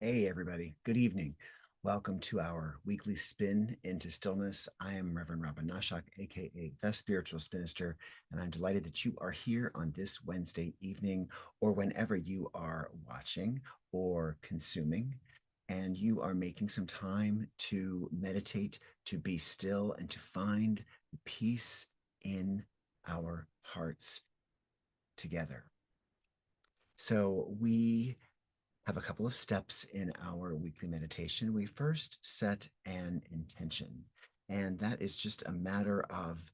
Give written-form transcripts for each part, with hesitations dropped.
Hey, everybody. Good evening. Welcome to our weekly spin into stillness. I am Reverend Robin Nashak, aka the Spiritual Spinister, and I'm delighted that you are here on this Wednesday evening or whenever you are watching or consuming, and you are making some time to meditate, to be still, and to find peace in our hearts together. So, we have a couple of steps in our weekly meditation. We first set an intention, and that is just a matter of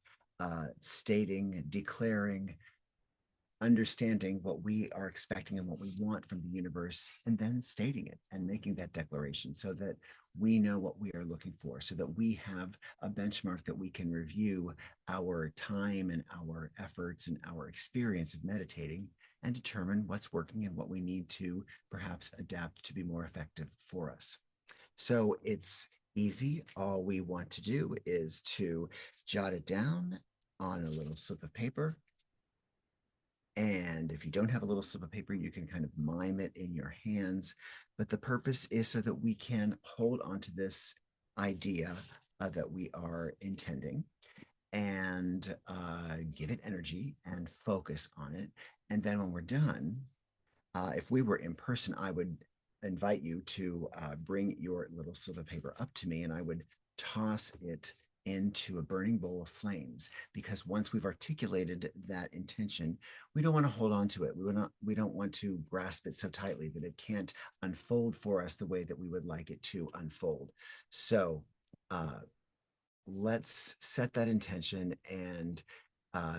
stating, declaring, understanding what we are expecting and what we want from the universe, and then stating it and making that declaration so that we know what we are looking for, so that we have a benchmark that we can review our time and our efforts and our experience of meditating and determine what's working and what we need to perhaps adapt to be more effective for us. So it's easy. All we want to do is to jot it down on a little slip of paper, and if you don't have a little slip of paper, you can kind of mime it in your hands. But the purpose is so that we can hold on to this idea that we are intending and give it energy and focus on it. And then when we're done, if we were in person, I would invite you to bring your little slip of paper up to me and I would toss it into a burning bowl of flames, because once we've articulated that intention, we don't want to hold on to it. We don't want to grasp it so tightly that it can't unfold for us the way that we would like it to unfold. So uh, let's set that intention. And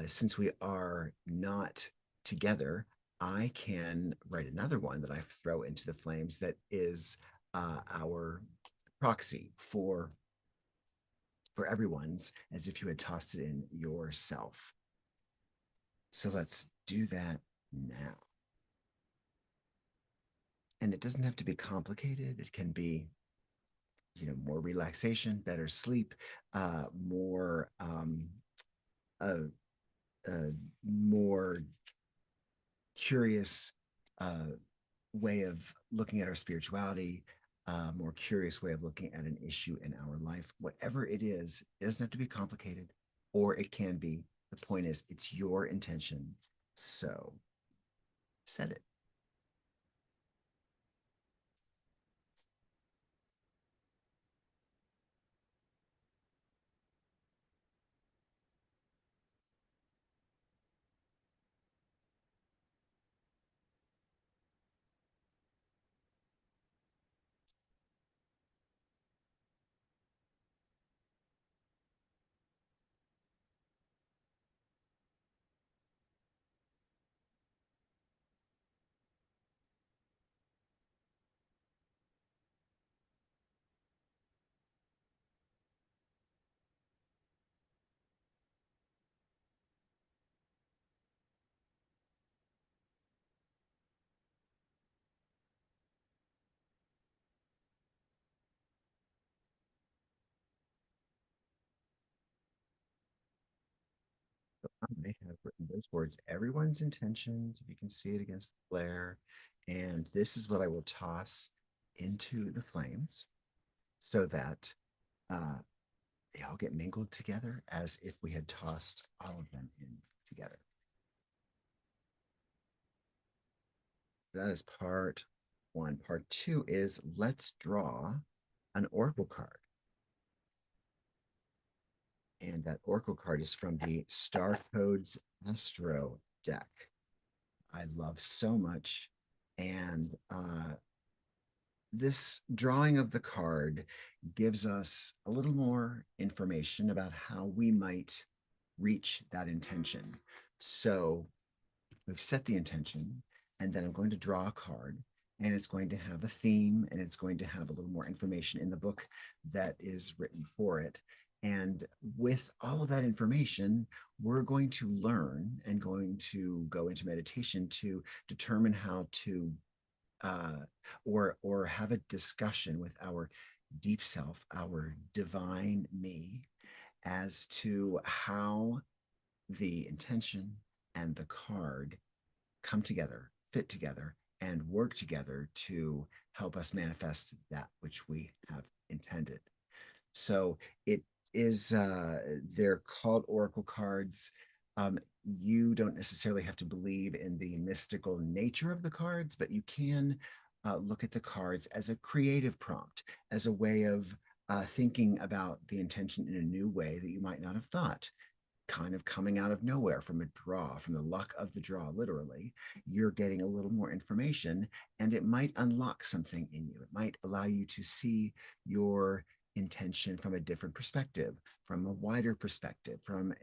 since we are not together, I can write another one that I throw into the flames that is our proxy for everyone's, as if you had tossed it in yourself. So let's do that now. And it doesn't have to be complicated. It can be, more relaxation, better sleep, more uh, more curious uh, way of looking at our spirituality, a more curious way of looking at an issue in our life. Whatever it is, it doesn't have to be complicated, or it can be. The point is, it's your intention. So set it. I may have written those words, everyone's intentions, if you can see it against the glare. And this is what I will toss into the flames so that uh, they all get mingled together as if we had tossed all of them in together. That is part one. Part two is let's draw an oracle card. And that oracle card is from the Star Codes Astro deck. I love so much. And this drawing of the card gives us a little more information about how we might reach that intention. So we've set the intention, and then I'm going to draw a card, and it's going to have a theme, and it's going to have a little more information in the book that is written for it. And with all of that information, we're going to learn and going to go into meditation to determine how to uh, or have a discussion with our deep self, our divine me, as to how the intention and the card come together, fit together, and work together to help us manifest that which we have intended. So it is, they're called oracle cards. You don't necessarily have to believe in the mystical nature of the cards, but you can look at the cards as a creative prompt, as a way of thinking about the intention in a new way that you might not have thought, kind of coming out of nowhere from a draw, from the luck of the draw, literally. You're getting a little more information and it might unlock something in you. It might allow you to see your intention from a different perspective, from a wider perspective, from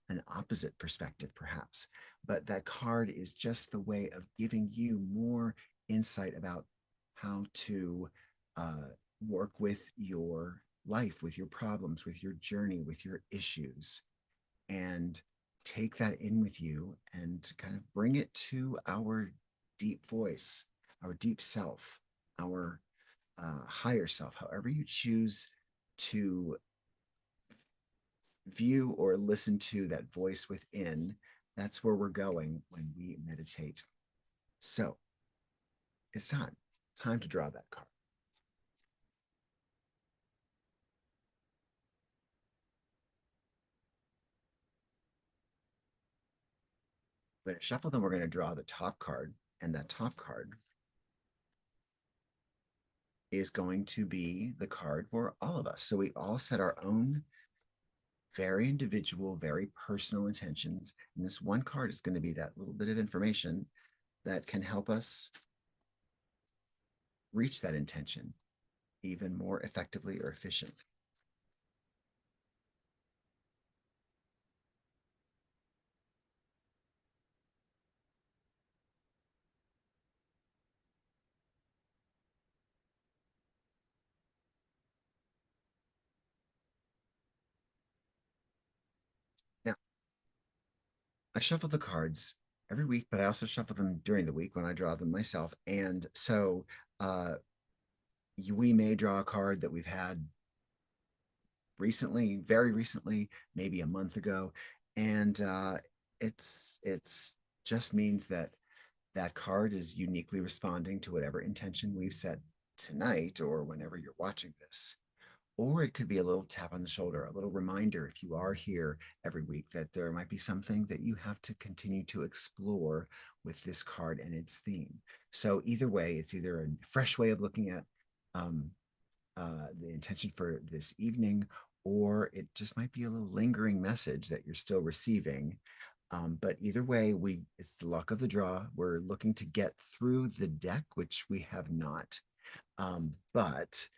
an opposite perspective, perhaps. But that card is just the way of giving you more insight about how to uh, work with your life, with your problems, with your journey, with your issues, and take that in with you and kind of bring it to our deep voice, our deep self, our higher self, however you choose to view or listen to that voice within. That's where we're going when we meditate. So it's time to draw that card. We're going to shuffle them. We're going to draw the top card, and that top card is going to be the card for all of us. So we all set our own very individual, very personal intentions. And this one card is going to be that little bit of information that can help us reach that intention even more effectively or efficiently. Now, I shuffle the cards every week, but I also shuffle them during the week when I draw them myself. And so uh, we may draw a card that we've had recently, very recently, maybe a month ago, and it's just means that that card is uniquely responding to whatever intention we've set tonight or whenever you're watching this. Or it could be a little tap on the shoulder, a little reminder if you are here every week that there might be something that you have to continue to explore with this card and its theme. So either way, it's either a fresh way of looking at um, the intention for this evening, or it just might be a little lingering message that you're still receiving. But either way, it's the luck of the draw. We're looking to get through the deck, which we have not. But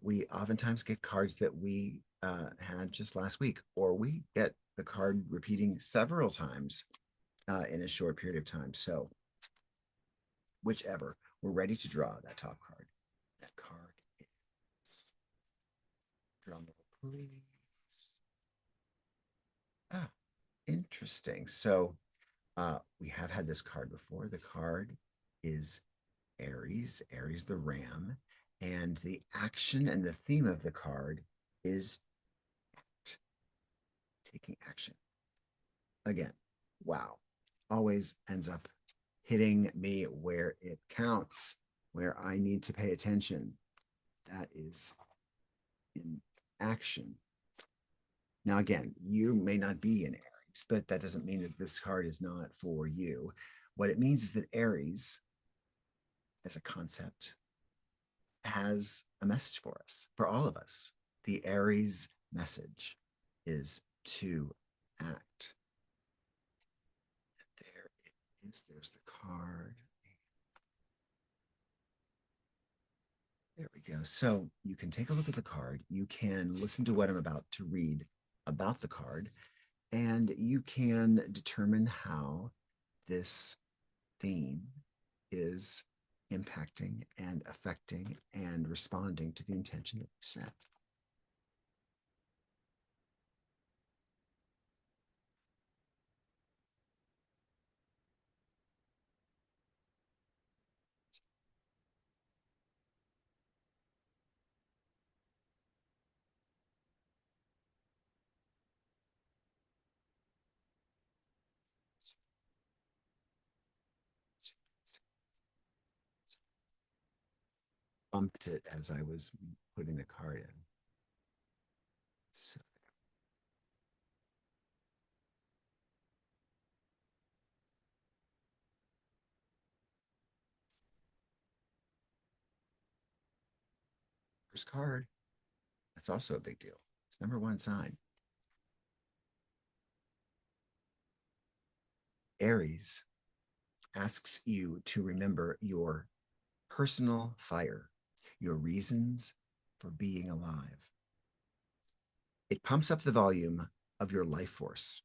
we oftentimes get cards that we had just last week, or we get the card repeating several times in a short period of time. So, whichever, we're ready to draw that top card. That card is, drum roll, please. Ah, interesting. So, we have had this card before. The card is Aries the ram, and the action and the theme of the card is taking action. Again, wow, always ends up hitting me where it counts, where I need to pay attention. That is in action. Now, again, you may not be in Aries, but that doesn't mean that this card is not for you. What it means is that Aries, as a concept, has a message for us, for all of us. The Aries message is to act. There it is. There's the card. There we go. So you can take a look at the card. You can listen to what I'm about to read about the card, and you can determine how this theme is impacting and affecting and responding to the intention that you set. bumped it as I was putting the card in. So first card, that's also a big deal. It's number one sign. Aries asks you to remember your personal fire, your reasons for being alive. It pumps up the volume of your life force.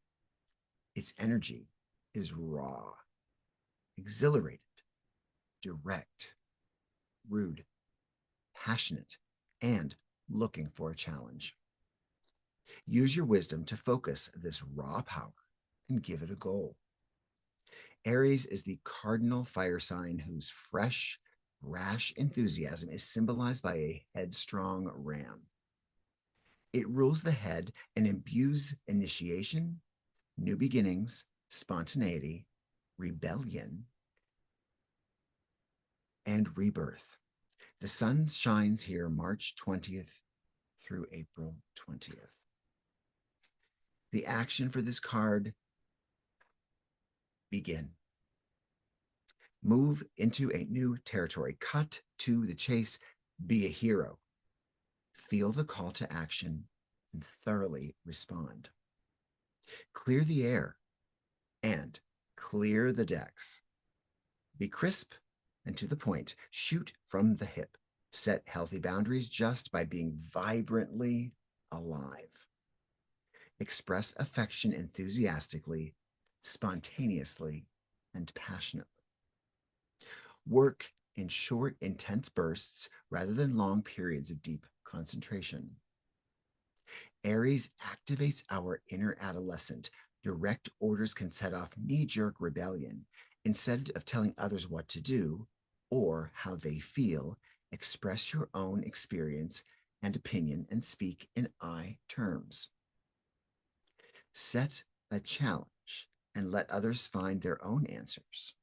Its energy is raw, exhilarated, direct, rude, passionate, and looking for a challenge. Use your wisdom to focus this raw power and give it a goal. Aries is the cardinal fire sign whose fresh, rash enthusiasm is symbolized by a headstrong ram. It rules the head and imbues initiation, new beginnings, spontaneity, rebellion, and rebirth. The sun shines here March 20th through April 20th. The action for this card: begin. Move into a new territory. Cut to the chase. Be a hero. Feel the call to action and thoroughly respond. Clear the air and clear the decks. Be crisp and to the point. Shoot from the hip. Set healthy boundaries just by being vibrantly alive. Express affection enthusiastically, spontaneously, and passionately. Work in short, intense bursts rather than long periods of deep concentration. Aries activates our inner adolescent. Direct orders can set off knee-jerk rebellion. Instead of telling others what to do or how they feel, express your own experience and opinion and speak in I terms. Set a challenge and let others find their own answers.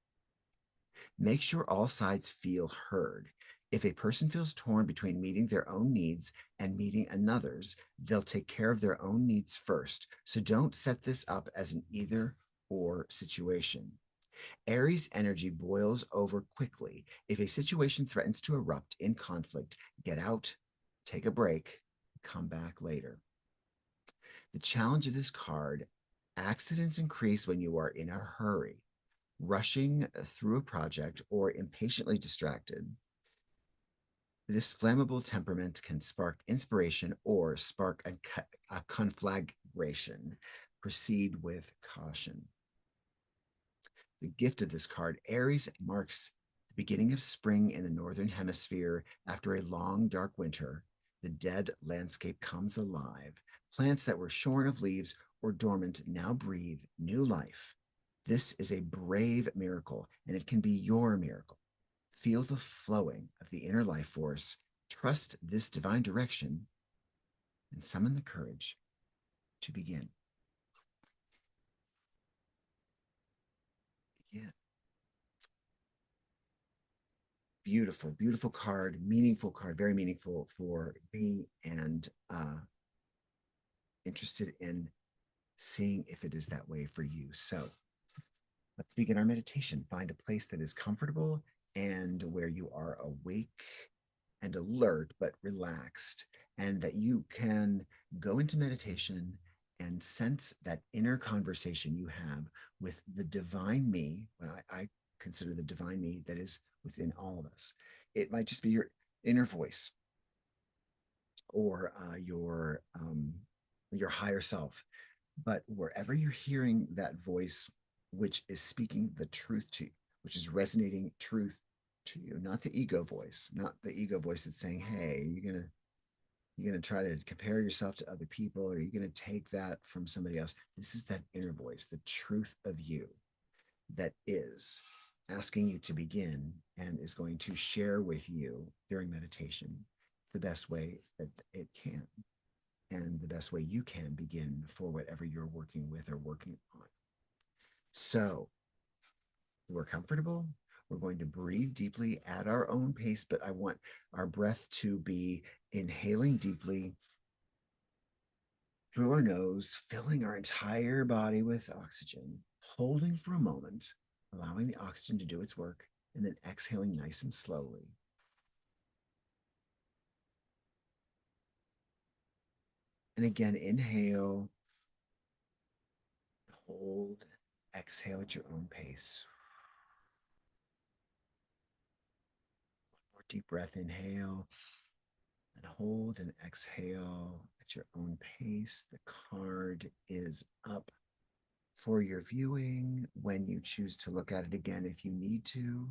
Make sure all sides feel heard. If a person feels torn between meeting their own needs and meeting another's, they'll take care of their own needs first. So don't set this up as an either or situation. Aries energy boils over quickly. If a situation threatens to erupt in conflict, get out, take a break, come back later. The challenge of this card: accidents increase when you are in a hurry, rushing through a project, or impatiently distracted. This flammable temperament can spark inspiration or spark a conflagration. Proceed with caution. The gift of this card: Aries marks the beginning of spring in the northern hemisphere. After a long, dark winter, the dead landscape comes alive. Plants that were shorn of leaves or dormant now breathe new life. This is a brave miracle, and it can be your miracle. Feel the flowing of the inner life force, trust this divine direction, and summon the courage to begin. Yeah. Beautiful, beautiful card, meaningful card, very meaningful for me, and interested in seeing if it is that way for you. So let's begin our meditation. Find a place that is comfortable and where you are awake and alert, but relaxed, and that you can go into meditation and sense that inner conversation you have with the divine me. Well, I consider the divine me that is within all of us. It might just be your inner voice or your higher self, but wherever you're hearing that voice, which is speaking the truth to you, which is resonating truth to you, not the ego voice, not the ego voice that's saying, hey, you're gonna try to compare yourself to other people, or you're gonna take that from somebody else. This is that inner voice, the truth of you, that is asking you to begin and is going to share with you during meditation the best way that it can, and the best way you can begin for whatever you're working with or working on. So we're comfortable, We're going to breathe deeply at our own pace, but I want our breath to be inhaling deeply through our nose, filling our entire body with oxygen, holding for a moment, allowing the oxygen to do its work, and then exhaling nice and slowly. And again, inhale, hold, exhale at your own pace. One more deep breath, inhale, and hold and exhale at your own pace. The card is up for your viewing when you choose to look at it again if you need to.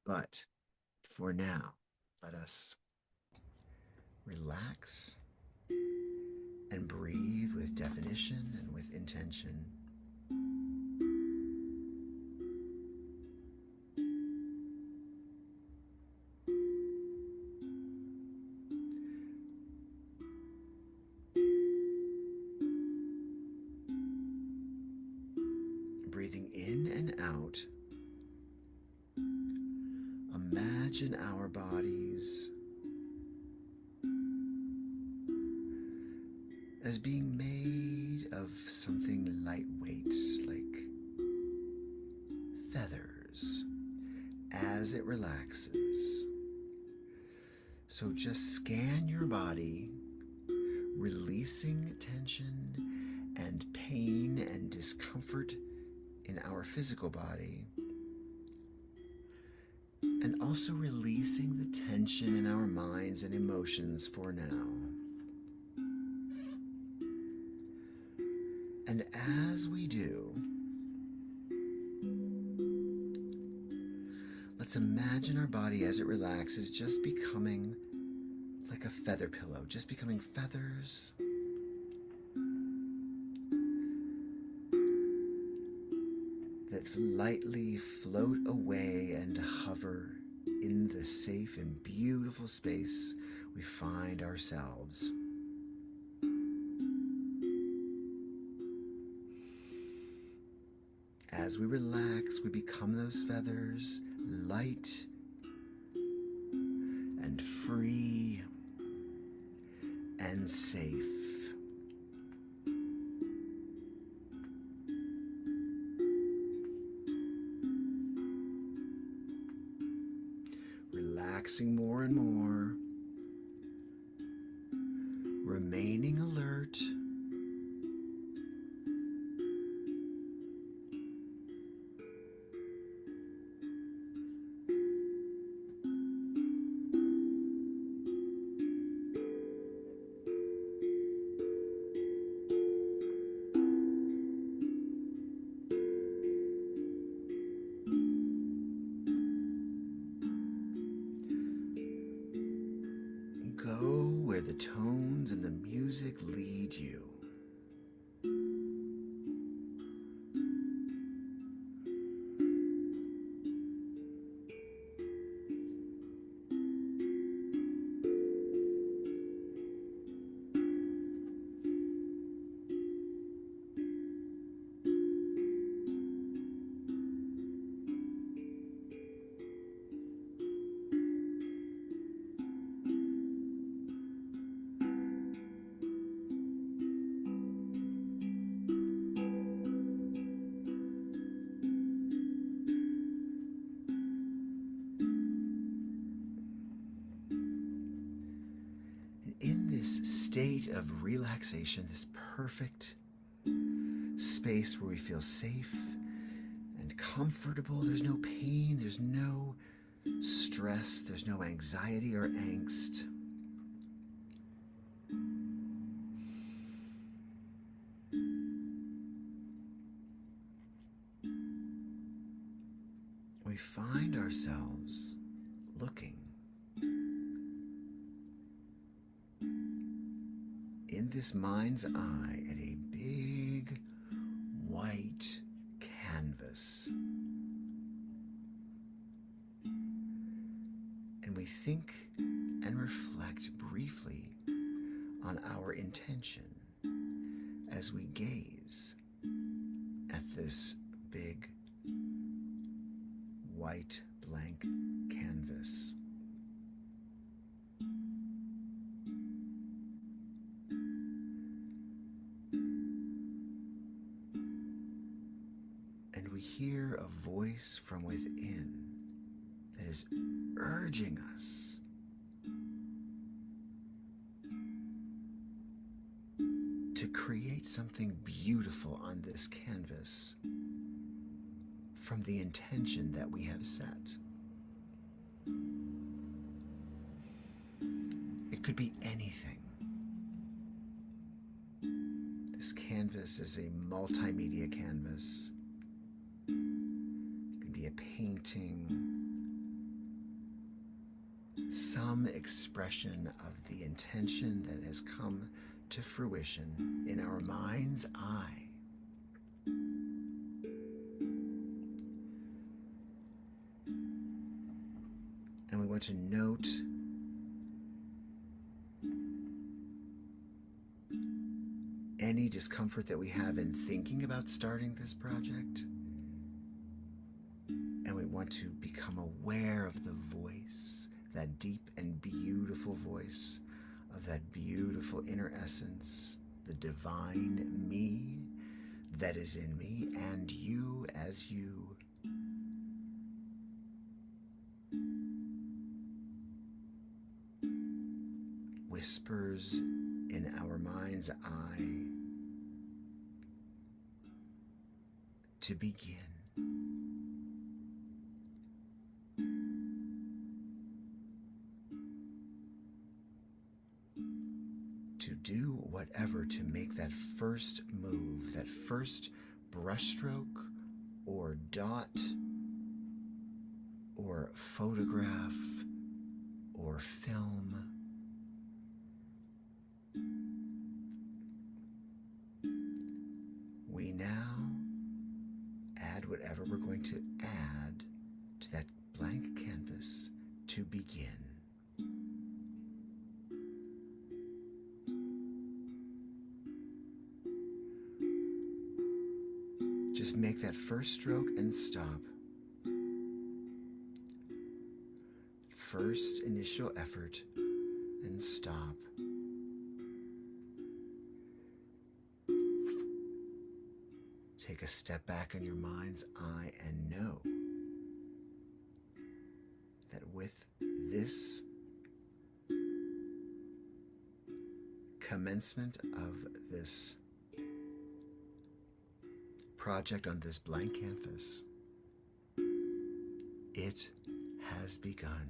But for now, let us relax and breathe with definition and with intention. Breathing in and out, imagine our bodies as being made of something lightweight, like feathers, as it relaxes. So just scan your body, releasing tension and pain and discomfort in our physical body, and also releasing the tension in our minds and emotions for now. And as we do, let's imagine our body as it relaxes just becoming like a feather pillow, just becoming feathers that lightly float away and hover in the safe and beautiful space we find ourselves. As we relax, we become those feathers, light and free and safe. Relaxing more and more, remaining alert, go where the tones and the music lead you. In this state of relaxation, this perfect space where we feel safe and comfortable, there's no pain, there's no stress, there's no anxiety or angst. We find ourselves looking in this mind's eye at a big white canvas. And we think and reflect briefly on our intention as we gaze at this big white blank canvas. And we hear a voice from within that is urging us to create something beautiful on this canvas from the intention that we have set. It could be anything. This canvas is a multimedia canvas. It can be a painting, some expression of the intention that has come to fruition in our mind's eye. And we want to note any discomfort that we have in thinking about starting this project. And we want to become aware of the voice, that deep and beautiful voice of that beautiful inner essence, the divine me that is in me and you as you. Whispers in our mind's eye to begin. To do whatever to make that first move, that first brushstroke or dot or photograph or film. We now add whatever we're going to add to that blank canvas to begin. Just make that first stroke and stop. First initial effort and stop. Take a step back in your mind's eye and know that with this commencement of this project on this blank canvas, it has begun.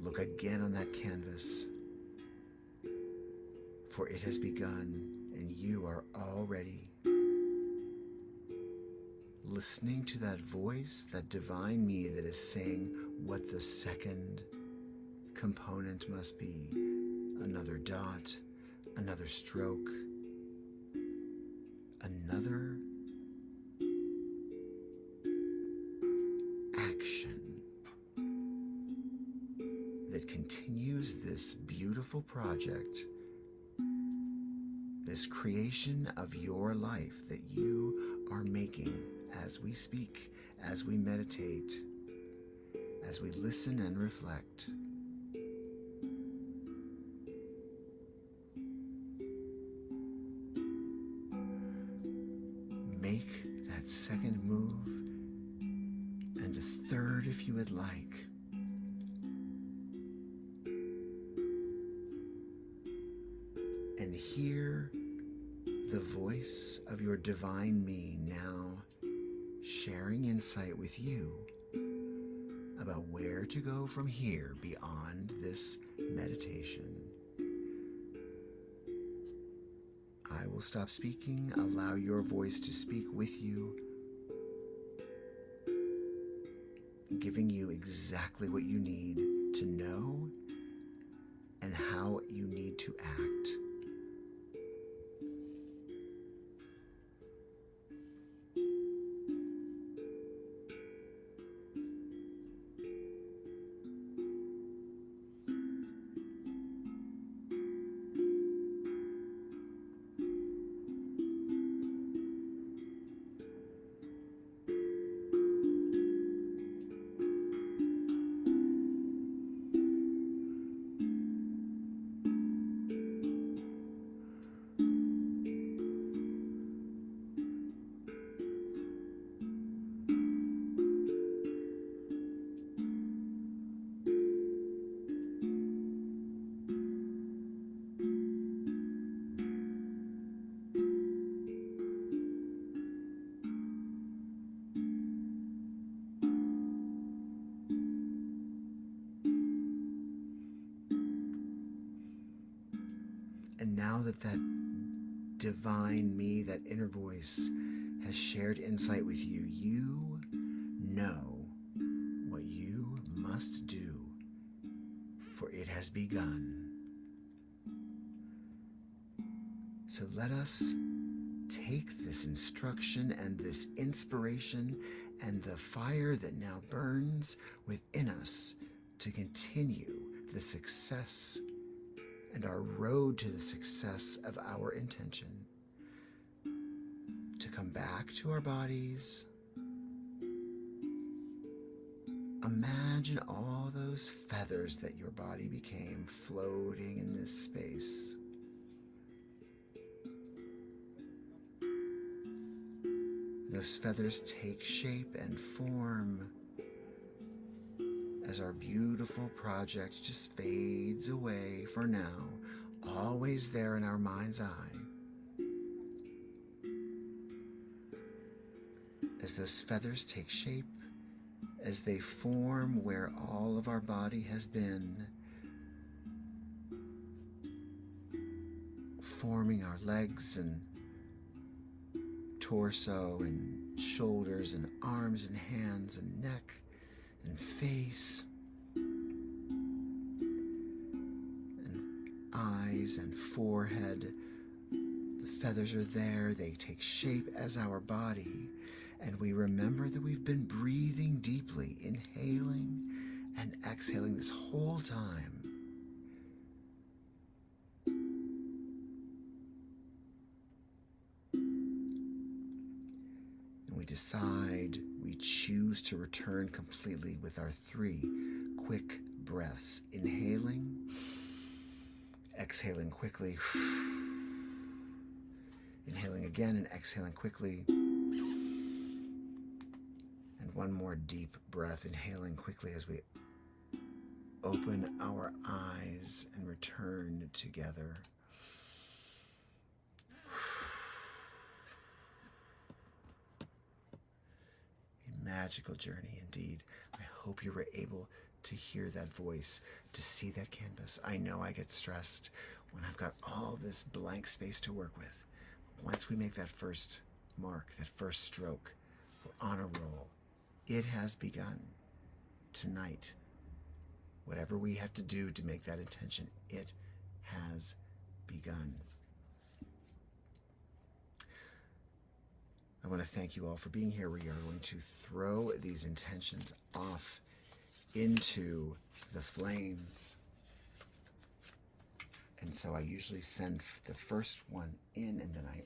Look again on that canvas, for it has begun, and you are already listening to that voice, that divine me that is saying what the second component must be. Another dot, another stroke, another action that continues this beautiful project, this creation of your life that you are making as we speak, as we meditate, as we listen and reflect. Make that second move, and a third if you would like. And hear the voice of your divine me now sharing insight with you about where to go from here beyond this meditation. I will stop speaking, allow your voice to speak with you, giving you exactly what you need to know and how you need to act. And now that that divine me, that inner voice, has shared insight with you, you know what you must do, for it has begun. So let us take this instruction and this inspiration and the fire that now burns within us to continue the success and our road to the success of our intention, to come back to our bodies. Imagine all those feathers that your body became floating in this space. Those feathers take shape and form as our beautiful project just fades away for now, always there in our mind's eye. As those feathers take shape, as they form where all of our body has been, forming our legs and torso and shoulders and arms and hands and neck and face and eyes and forehead. The feathers are there, they take shape as our body, and we remember that we've been breathing deeply, inhaling and exhaling this whole time. We decide, we choose to return completely with our 3 quick breaths. Inhaling, exhaling quickly, inhaling again and exhaling quickly, and one more deep breath, inhaling quickly as we open our eyes and return together. Magical journey indeed. I hope you were able to hear that voice, to see that canvas. I know I get stressed when I've got all this blank space to work with. Once we make that first mark, that first stroke, we're on a roll. It has begun. Tonight, whatever we have to do to make that intention, it has begun. I want to thank you all for being here. We are going to throw these intentions off into the flames. And so I usually send the first one in, and then I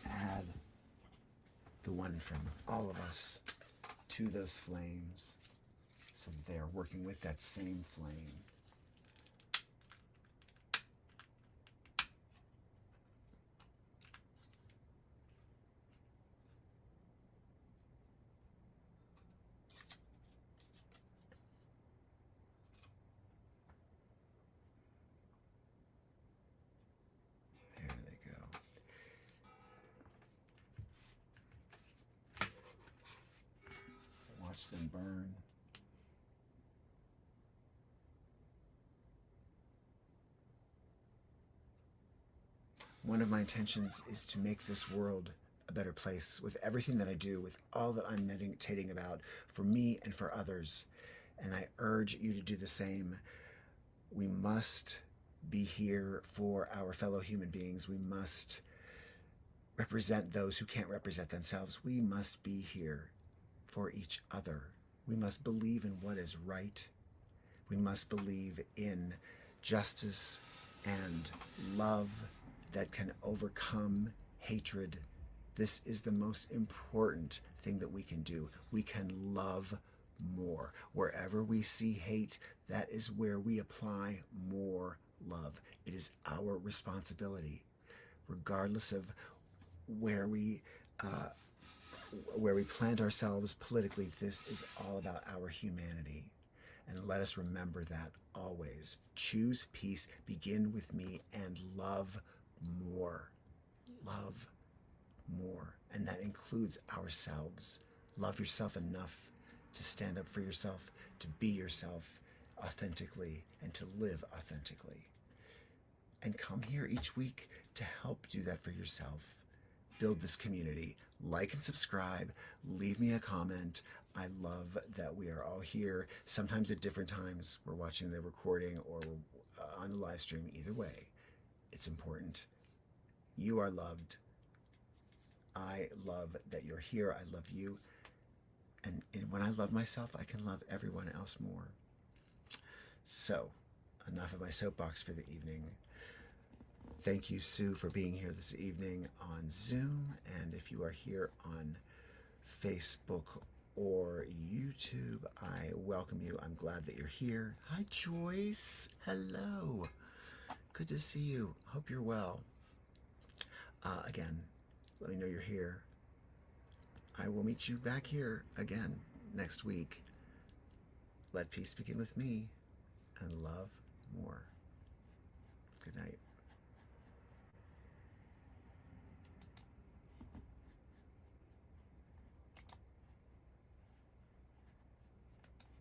add the one from all of us to those flames so that they are working with that same flame. Watch them burn. One of my intentions is to make this world a better place with everything that I do, with all that I'm meditating about for me and for others. And I urge you to do the same. We must be here for our fellow human beings. We must represent those who can't represent themselves. We must be here for each other. We must believe in what is right. We must believe in justice and love that can overcome hatred. This is the most important thing that we can do. We can love more. Wherever we see hate, that is where we apply more love. It is our responsibility, regardless of where we plant ourselves politically. This is all about our humanity. And let us remember that always. Choose peace, begin with me, and love more. Love more. And that includes ourselves. Love yourself enough to stand up for yourself, to be yourself authentically, and to live authentically. and come here each week to help do that for yourself. Build this community. Like and subscribe. Leave me a comment. I love that we are all here, sometimes at different times. We're watching the recording or on the live stream. Either way, it's important. You are loved. I love that you're here. I love you. And when I love myself, I can love everyone else more. So, enough of my soapbox for the evening. Thank you, Sue, for being here this evening on Zoom. And if you are here on Facebook or YouTube, I welcome you. I'm glad that you're here. Hi, Joyce. Hello. Good to see you. Hope you're well. Again, let me know you're here. I will meet you back here again next week. Let peace begin with me and love more. Good night.